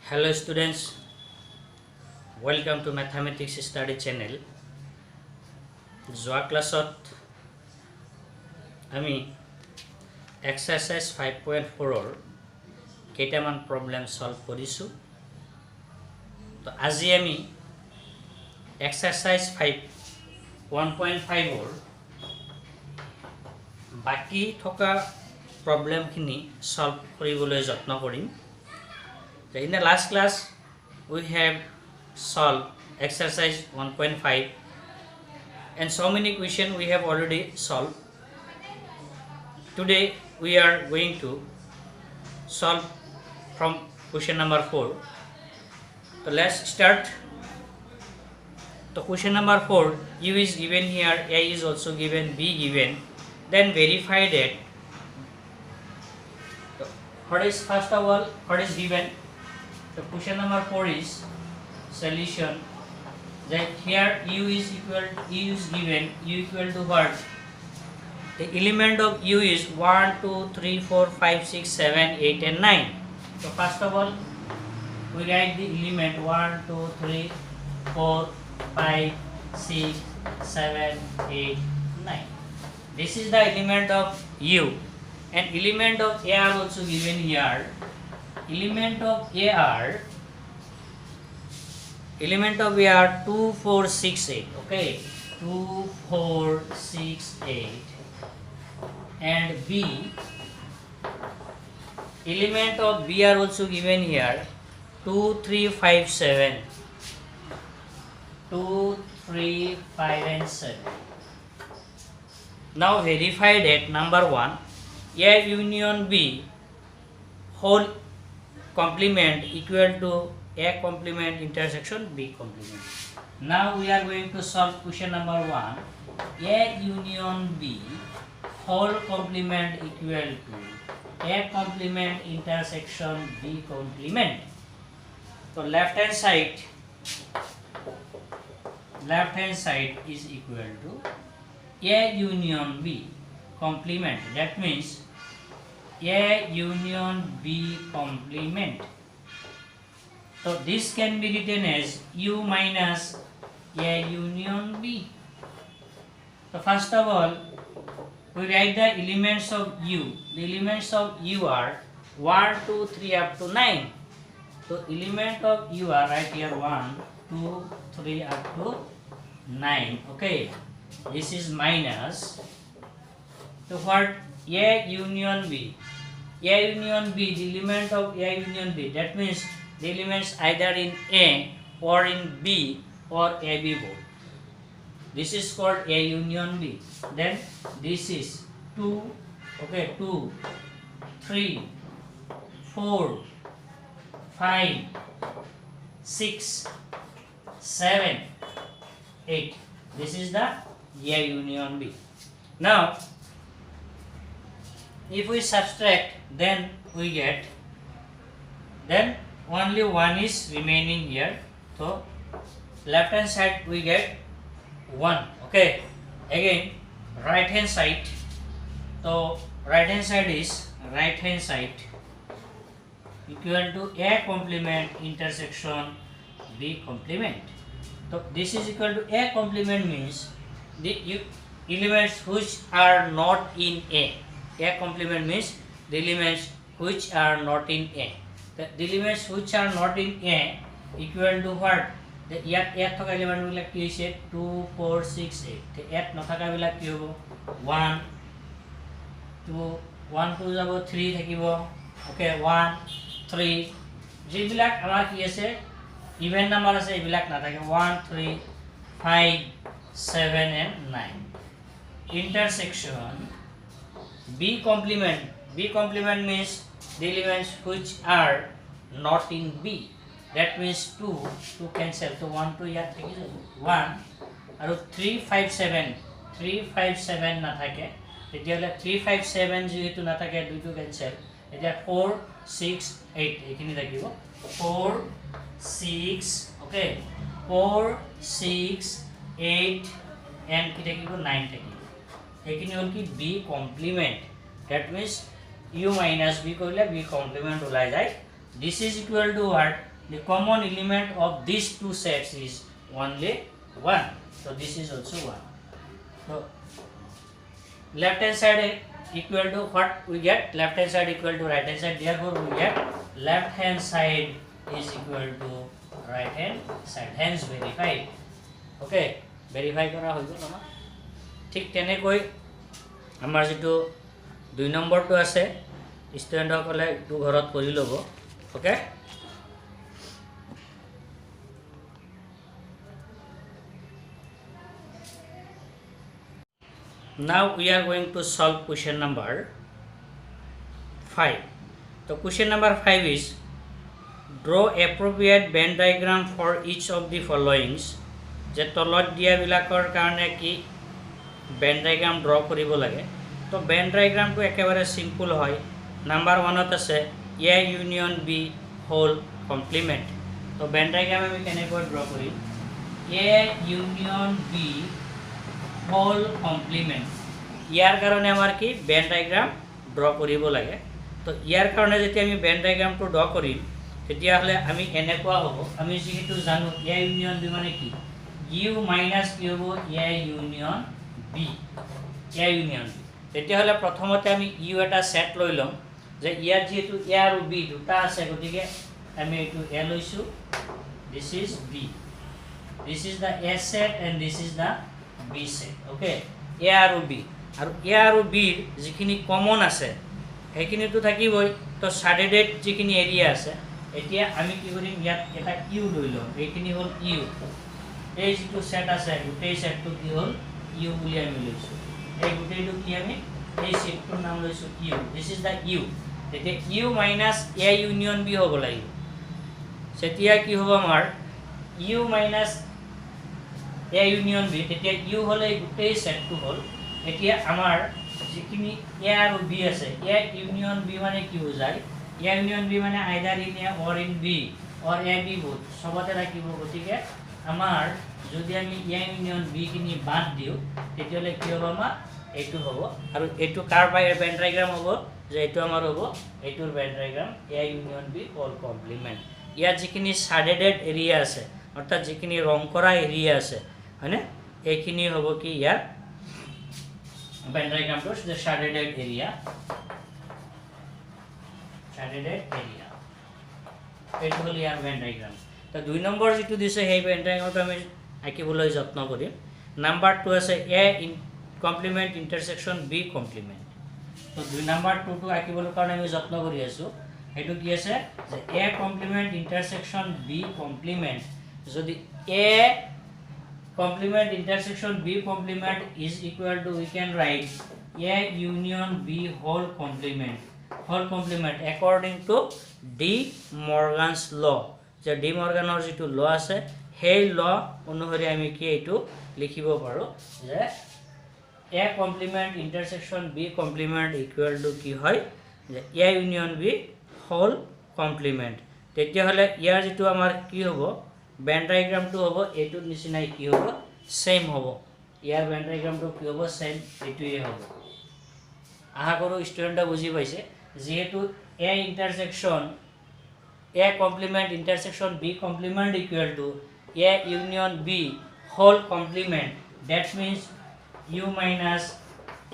Hello students, welcome to Mathematics Study Channel. যোৱা ক্লাছত আমি এক্সাৰসাইজ 5.4 কেইটামান প্ৰবলেম সলভ কৰিছোঁ। তো আজি আমি এক্সাৰসাইজ 1.5 বাকি থকা প্ৰবলেমখিনি সলভ কৰিবলৈ যত্ন কৰিম। In the last class, we have solved exercise 1.5 and so many questions we have already solved. Today we are going to solve from question number 4. So let's start. So question number 4, U is given here, A is also given, B given. Then verify that. So what is first of all, what is given? So question number 4 is solution that here U is given, U equal to what? The element of U is 1, 2, 3, 4, 5, 6, 7, 8 and 9. So first of all we write the element 1, 2, 3, 4, 5, 6, 7, 8, 9. This is the element of U and element of A are also given here. Element of A are 2, 4, 6, 8. Okay, 2, 4, 6, 8. And B, element of B are also given here 2, 3, 5, 7. 2, 3, 5 and 7. Now verify that number 1, A union B whole complement equal to A complement intersection B complement. Now we are going to solve question number 1. A union B whole complement equal to A complement intersection B complement. So left hand side is equal to A union B complement. That means A union B complement. So this can be written as U minus A union B. So first of all we write the elements of U. The elements of U are 1, 2, 3 up to 9. So element of U are right here 1, 2, 3 up to 9. Okay, this is minus. So what? A union B. A union B, the element of A union B, that means the elements either in A or in B or AB both. This is called A union B. Then this is 2, okay, 2, 3, 4, 5, 6, 7, 8. This is the A union B. Now if we subtract, then we get, then only 1 is remaining here. So left hand side we get 1. Okay, again right hand side. So right hand side is equal to A complement intersection B complement. So this is equal to A complement means the elements which are not in A. A complement means the elements which are not in A. The elements which are not in A equal to what? The A thaka element will be 2, 4, 6, 8. The A nathaka will be 1, 2, 1, 2 jabo 3 thakibo. Okay, 1, 3. Jibilak amar ki ase even number ase ibilak na thake 1, 3, 5, 7 and 9. Intersection B complement. B complement means the elements which are not in B. That means 2 cancel. So 1, 2 here 1 and 3, 5, 7. 3, 5, 7 na thake. Then 3, 5, 7 যেহেতু না থাকে 2 cancel. এতিয়া 4, 6, 8 এখিনি থাকিব 4, 6, okay, 4, 6, 8 and কি থাকিব 9 থাকিব। এখিনি হল কি B complement. That means U minus B কৰিলে B complement ওলাই যায়। This is equal to what? the common element of these two sets is only 1. So this is also 1. So left hand side equal to what we get? Left hand side equal to right hand side. Therefore we get left hand side is equal to right hand side. Hence verified. Okay, verify kora hoy gol amar. ঠিক তেনেকৈ আমাৰ যেটো 2 নম্বৰটো আছে student সকলে একটু ঘৰত কৰি লব ওকে now we are going to solve question number 5 so question number 5 is draw appropriate Venn diagram for each of the followings যে তলত দিয়া বিলাকৰ কাৰণে কি Venn diagram draw কৰিব লাগে তো Venn diagram টো একেবাৰে সিম্পল হয় নাম্বার 1 ত আছে A union B whole complement তো Venn diagram আমি কেনেকৈ draw Karim A union B whole complement ইয়াৰ কাৰণে আমাৰ কি Venn diagram draw কৰিব লাগে তো ইয়াৰ কাৰণে যেতিয়া আমি Venn diagram টো draw কৰিম তেতিয়া হলে আমি এনেকুৱা হ'ব আমি যেহেতু জানো A union B মানে কি U minus কি হ'ব A union B A union B তেতিয়া হলে প্ৰথমতে আমি U এটা সেট লৈ লম যে ইয়াৰ যেহেতু A আৰু B দুটা আছে গতিকে আমি এটো A লৈছো this is B this is the A set and this is the B set okay A আৰু B আৰু A আৰু B যিখিনি কমন আছে সেইখিনি তো থাকিবই তো shaded যিখিনি এৰিয়া আছে এতিয়া আমি কি কৰিম ইয়াত এটা U লৈ লম এইখিনি হল U এই যেটো সেট আছে গোটেই সেটটো কি হল U বুলি আমি লৈছো এই গোটেইটো কি আমি এই সেটটোৰ নাম লৈছো U this is the U এতিয়া U minus A union B হ'ব লাগিব সেতিয়া কি হ'ব আমাৰ U minus A union B তেতিয়া U হলে গোটেই সেটটো হল এতিয়া আমাৰ যিখিনি A আৰু B আছে A union B মানে কি বুজায় A union B মানে either in A or in B or A B both সবতে ৰাখিব গতিকে আমাৰ যদি আমি A union B কিনি বাদ দিও তেতিয়ালে কি হ'ব আমাৰ এইটো হ'ব আৰু এইটো কাৰ বাই Venn diagram হ'ব যে এইটো আমাৰ হ'ব এইটোৰ Venn diagram A union B whole complement ইয়াৰ যিখিনি shaded এৰিয়া আছে অৰ্থাৎ যিখিনি ৰং কৰা এৰিয়া আছে হয়নে এইখিনি হ'ব কি ইয়াৰ Venn diagram টো যে shaded area এইটো হল ইয়াৰ Venn diagram তো 2 নম্বৰ যেটো দিছে সেই Venn diagram টো আমি আঁকিবলৈ যত্ন কৰিম নাম্বার 2 আছে A complement intersection B complement তো 2 নাম্বার 2 টো আঁকিবলৈ কাৰণে আমি যত্ন কৰি আছো এটো কি আছে যে A complement intersection B complement যদি A complement intersection B complement is equal to we can write A union B whole complement according to De Morgan's law যে ডি মর্গানৰ যেটো ল আছে সেই ল অনুসৰি আমি কি এটো লিখিব পাৰো যে A complement intersection B complement equal to কি হয় যে A union B whole complement তেতিয়া হলে ইয়াৰ যেটো আমাৰ কি হ'ব Venn diagram টো হ'ব এটোৰ নিচিনাই কি হ'ব সেম হ'ব ইয়াৰ Venn diagram টো কি হ'ব সেম এটোই হ'ব আহা কৰো ষ্টুডেন্টটা বুজি পাইছে যেহেতু A intersection A complement intersection B complement equal to A union B whole complement that means U minus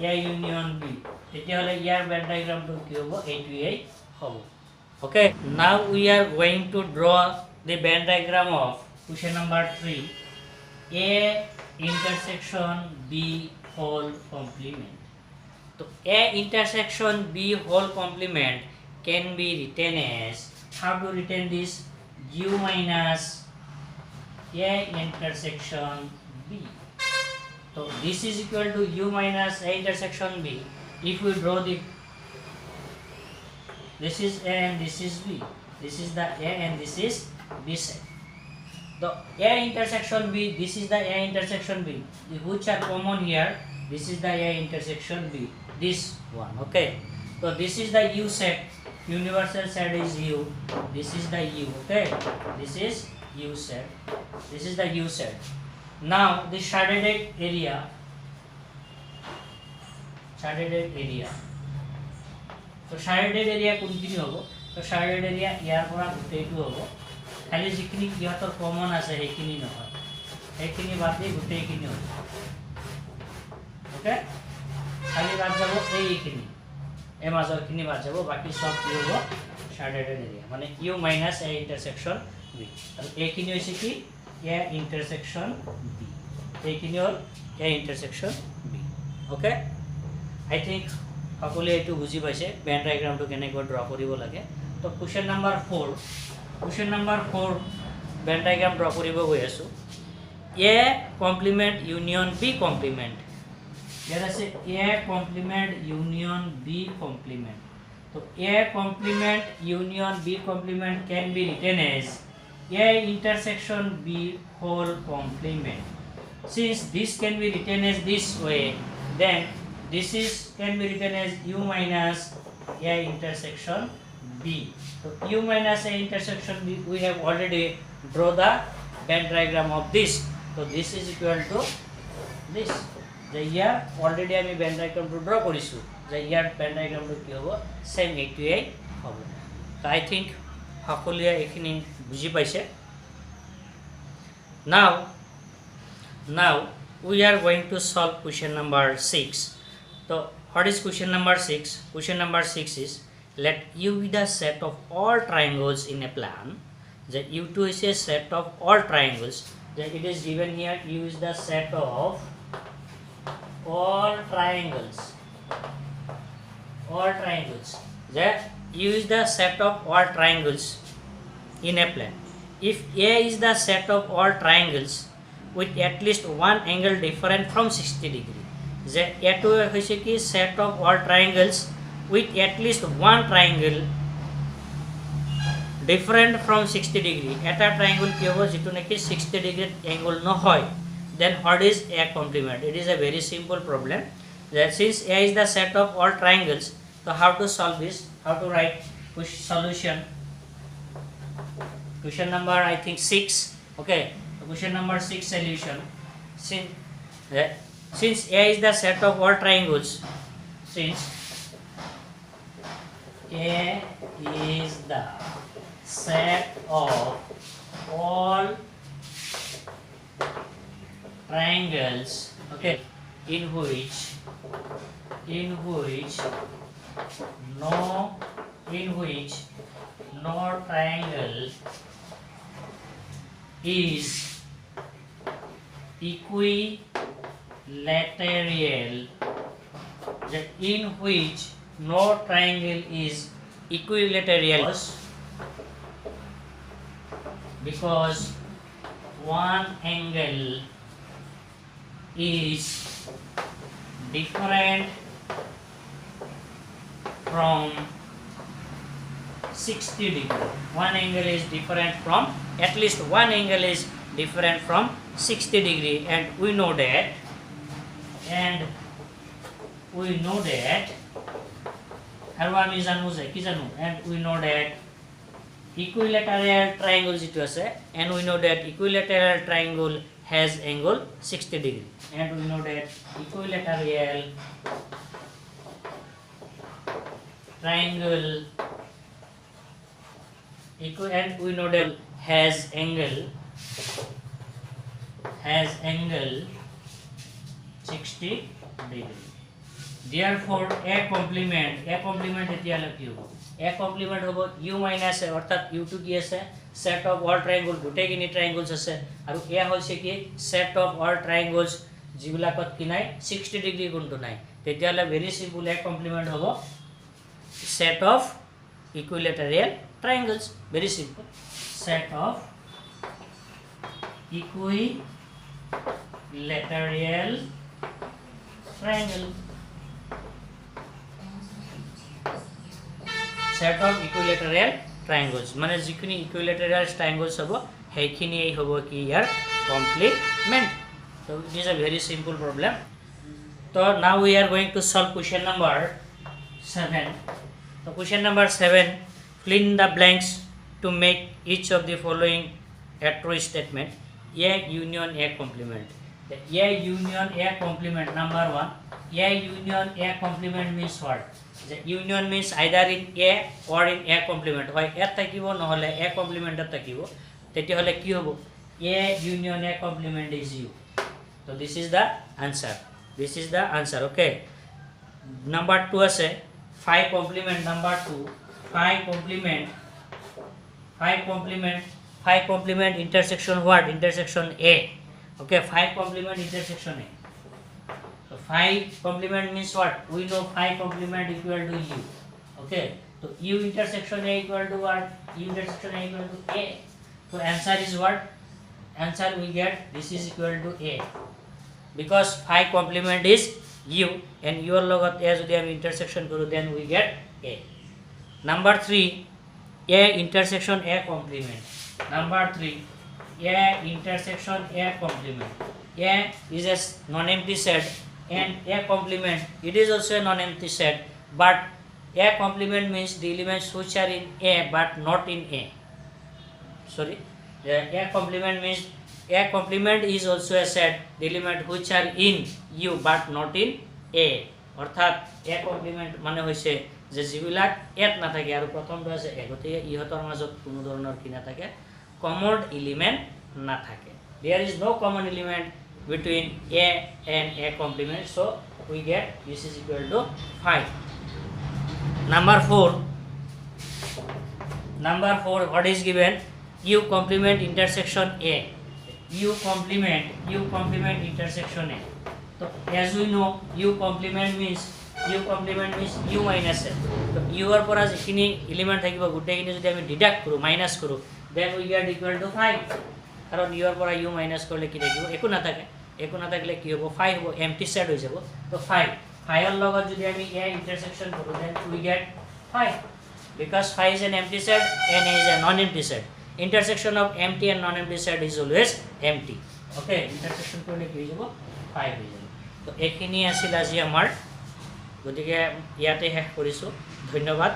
A union B তেতিয়া হলে ইয়াৰ Venn diagram টো কি হ'ব এইটোই হ'ব okay now we are going to draw the Venn diagram of question number 3 A intersection B whole complement so A intersection B whole complement can be written as how to written this U minus A intersection B so this is equal to U minus A intersection B if we draw the this is A and this is B this is the A and this is B set the A intersection B this is the A intersection B which are common here this is the A intersection B this one okay so this is the U set universal set is U this is the U okay this is U set this is the U set now the shaded area so shaded area কোনখিনি হ'ব তো shaded area ইয়াৰ পৰা গোটেইটো হ'ব খালি যিখিনি ইহঁতৰ common আছে সেইখিনি নহয়, সেইখিনি বাদ দি গোটেইখিনি হ'ব। ওকে, খালি বাদ যাব এইখিনি, এই মাজৰখিনি বাদ যাব, বাকী চব কি হ'ব শ্যাডেড এৰিয়া, মানে U minus A intersection B. আৰু এইখিনি হৈছে কি এ ইণ্টাৰছেকশ্যন বি, এইখিনি হ'ল A intersection B. Okay, I think সকলোৱে এইটো বুজি পাইছে বেন ডায়াগ্ৰামটো কেনেকৈ ড্ৰ কৰিব লাগে। তো question number 4, question number 4 Venn diagram draw কৰিব গৈ আছোঁ। A complement union B complement, ইয়াত আছে A complement union B complement. তো A complement union B complement can be written as A intersection B whole complement. Since this can be written as this way, then this is can be written as u minus a intersection b. So u minus a intersection b, we have already draw the Venn diagram of this. So this is equal to this. The here already আমি Venn diagram to draw করিছো, যে ইয়াৰ Venn diagram to কি হ'ব same এইটোই হ'ব। So I think সকলোৱে এইখিনি বুজি পাইছে। Now we are going to solve question number 6. So what is question number 6? Question number 6 is let U be the set of all triangles in a plan. The U2 is a set of all triangles. That it is given here U is the set of all triangles. All triangles. That U is the set of all triangles in a plan. If A is the set of all triangles with at least one angle different from 60 degree, যে এটো হৈছে কি set of all triangles with at least one triangle different from 60 degree, এটা triangle কি হ'ব যেটো নাকি 60 degree angle নহয়, then what is A complement? It is a very simple problem. That since A is the set of all triangles, so how to solve this? How to write solution? Question number I think 6. Okay, question number 6 solution. Since A is the set of all triangles, since A is the set of all triangles, okay, in which no triangle is equilateral, in which no triangle is equilateral because one angle is different from 60 degree. One angle is different from, at least one angle is different from 60 degree, and we know that আৰু আমি জানো যে কি জানো, and we know that equilateral triangle যেটো আছে, and we know that equilateral triangle has angle 60 degree, and we know that equilateral triangle and we know that has angle 60 degree. Therefore A complement এতিয়া কি হ'ব, A complement হ'ব U minus A, অর্থাৎ U2 কি আছে set of all triangle, গোটেইখিনি triangles আছে, আৰু A হৈছে কি set of all triangles যিবিলাকত কি নাই 60 ডিগ্ৰী কোণটো নাই, তেতিয়ালে very simple A complement হ'ব set of equilateral triangles. Very simple, set of equilateral triangle, set of equilateral triangles মানে যিখিনি equilateral triangles হ'ব সেইখিনি এই হ'ব কি ইয়াৰ complement. So it is a very simple problem. So now we are going to solve question number 7. So question number 7, fill in the blanks to make each of the following a true statement. A union A complement. The A union A complement, number 1, A union A complement means what? The union means either in A or in A complement. Why A থাকিব নহলে A complement থাকিব, তেতিয়াহ'লে কি হ'ব A union A complement is U. So this is the answer. This is the answer. Okay. Number 2 আছে 5 complement. Number 2 5 complement intersection what? Intersection A. Okay, 5 complement intersection A. So 5 complement means what? We know 5 complement equal to U. Okay, so U intersection A equal to what? U intersection A equal to A. So answer is what? Answer we get this is equal to A, because 5 complement is U and U er logot A jodi ami intersection koru then we get A. Number 3 A intersection A complement. Number 3 A intersection A complement. A is a non-empty set and A complement it is also a non-empty set, but A complement means the elements which are in A but not in A. Sorry, A complement means A complement is also a set the element which are in U but not in A. অর্থাৎ A complement মানে হইছে যে যিবিলাক এত না থাকে আৰু প্ৰথমটো আছে A, গতিকে ইহতৰ মাজত কোনো ধৰণৰ কি না থাকে কমন এলিমেন্ট না থাকে. There is no common element between A and A complement, so we get this is equal to 5. Number 4 what is given? U complement intersection A. U complement intersection A. So as we know U complement means U minus A. So U er pora jikhini element thakibo goteikini jodi ami deduct koru minus koru then we get equal to 5, karon U er pora U minus korle ki thakibo eku na thakile ki hobo 5 hobo empty set hoi jabo. So 5 er logot jodi ami A intersection koru then we get 5, because 5 is an empty set and A is a non-empty set. Intersection of empty and non-empty set is always empty. Okay, intersection korle ki hoi jabo 5 hoi jabo. তো এখিনি আছিল আজি আমাৰ, গতিকে ইয়াতে শেষ কৰিছোঁ। ধন্যবাদ।